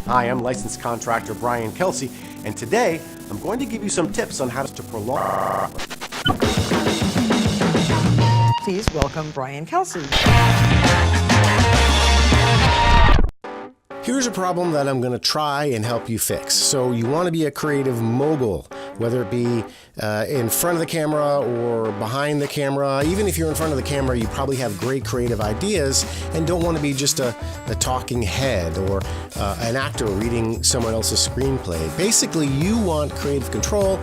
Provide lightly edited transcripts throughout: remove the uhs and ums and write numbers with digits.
Hi, I'm licensed contractor Brian Kelsey, and today I'm going to give you some tips on how to prolong. Please welcome Brian Kelsey. Here's a problem that I'm going to try and help you fix. So you want to be a creative mogul, whether it be in front of the camera or behind the camera. Even if you're in front of the camera, you probably have great creative ideas and don't want to be just a talking head or an actor reading someone else's screenplay. Basically, you want creative control,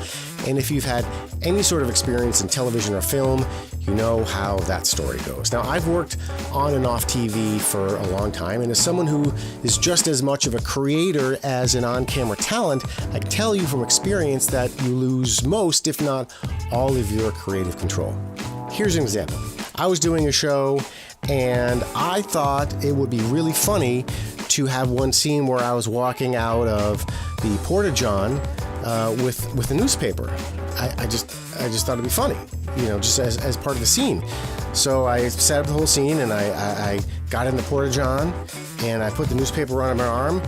and if you've had any sort of experience in television or film, you know how that story goes. Now, I've worked on and off TV for a long time, and as someone who is just as much of a creator as an on-camera talent, I can tell you from experience that you lose most, if not all, of your creative control. Here's an example. I was doing a show, and I thought it would be really funny to have one scene where I was walking out of the Porta-John with a newspaper. I just thought it'd be funny, just as part of the scene. So I set up the whole scene, and I got in the Porta-John, and I put the newspaper on my arm,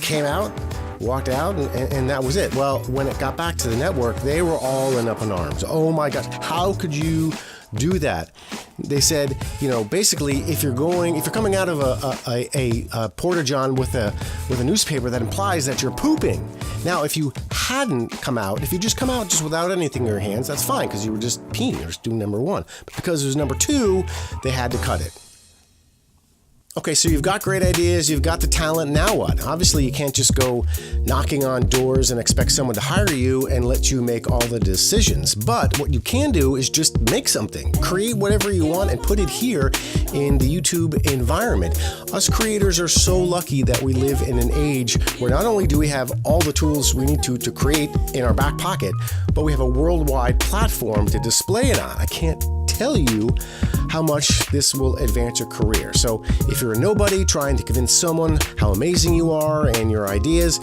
came out, walked out, and that was it. Well, when it got back to the network, they were all up in arms. Oh my gosh, how could you do that? They said, basically, if you're coming out of a Porta-John with a newspaper, that implies that you're pooping. Now, if you hadn't come out, if you just come out just without anything in your hands, that's fine, because you were just peeing. You're doing number one. But because it was number two, they had to cut it. Okay, so you've got great ideas, you've got the talent, now what? Obviously, you can't just go knocking on doors and expect someone to hire you and let you make all the decisions. But what you can do is just make something. Create whatever you want and put it here in the YouTube environment. Us creators are so lucky that we live in an age where not only do we have all the tools we need to create in our back pocket, but we have a worldwide platform to display it on. I can't tell you how much this will advance your career. So if you're a nobody trying to convince someone how amazing you are and your ideas,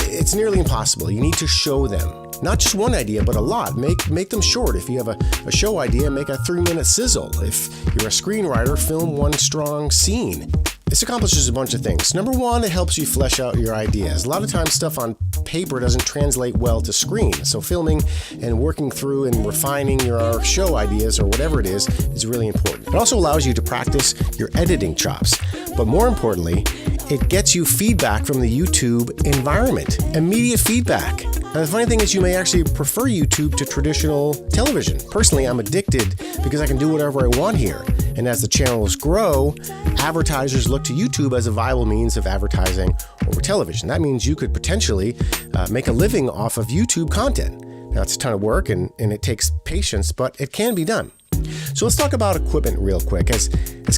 it's nearly impossible. You need to show them. Not just one idea, but a lot. Make them short. If you have a show idea, make a 3-minute sizzle. If you're a screenwriter, film one strong scene. This accomplishes a bunch of things. Number one, it helps you flesh out your ideas. A lot of times stuff on paper doesn't translate well to screen. So filming and working through and refining your show ideas or whatever it is really important. It also allows you to practice your editing chops. But more importantly, it gets you feedback from the YouTube environment. Immediate feedback. And the funny thing is, you may actually prefer YouTube to traditional television. Personally, I'm addicted because I can do whatever I want here. And as the channels grow, advertisers look to YouTube as a viable means of advertising over television. That means you could potentially make a living off of YouTube content. Now, it's a ton of work and it takes patience, but it can be done. So let's talk about equipment real quick. As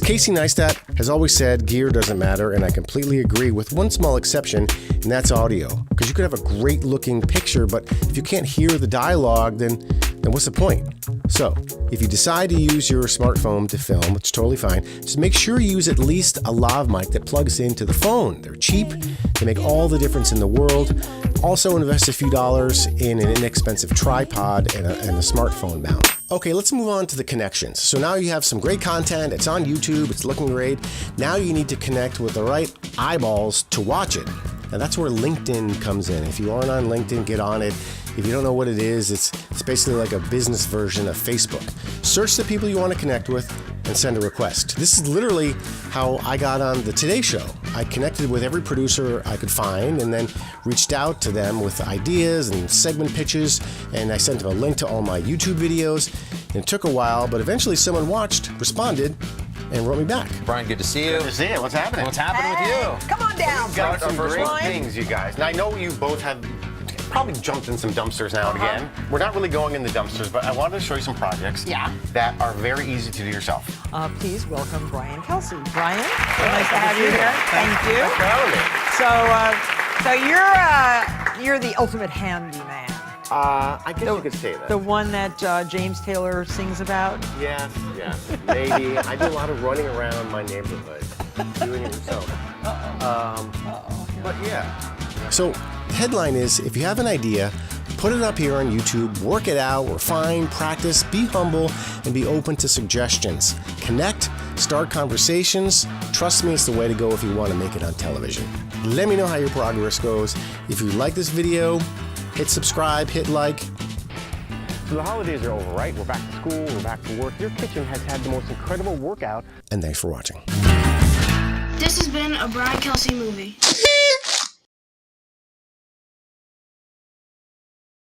Casey Neistat has always said, gear doesn't matter, and I completely agree with one small exception, and that's audio. Because you could have a great looking picture, but if you can't hear the dialogue, then what's the point? So if you decide to use your smartphone to film, which is totally fine, just make sure you use at least a lav mic that plugs into the phone. They're cheap, they make all the difference in the world. Also invest a few dollars in an inexpensive tripod and a smartphone mount. Okay, let's move on to the connections. So now you have some great content, it's on YouTube, it's looking great. Now you need to connect with the right eyeballs to watch it. Now that's where LinkedIn comes in. If you aren't on LinkedIn, get on it. If you don't know what it is, it's basically like a business version of Facebook. Search the people you want to connect with and send a request. This is literally how I got on the Today Show. I connected with every producer I could find and then reached out to them with ideas and segment pitches, and I sent them a link to all my YouTube videos. And it took a while, but eventually someone watched, responded, and wrote me back. Brian, good to see you. Good to see you. What's happening? What's happening with you? Come on down. We've got some great Brian. things, you guys. Now, I know you both have probably jumped in some dumpsters now and again. We're not really going in the dumpsters, but I wanted to show you some projects that are very easy to do yourself. Please welcome Brian Kelsey. Brian, nice to have you here. Thank you. So you're the ultimate handyman. I guess you could say that. The one that James Taylor sings about? Yes, maybe. I do a lot of running around my neighborhood, doing it myself. But yeah. So the headline is, if you have an idea, put it up here on YouTube, work it out, refine, practice, be humble, and be open to suggestions. Connect, start conversations. Trust me, it's the way to go if you want to make it on television. Let me know how your progress goes. If you like this video, hit subscribe, hit like. So the holidays are over, right? We're back to school, we're back to work. Your kitchen has had the most incredible workout. And thanks for watching. This has been a Brian Kelsey movie.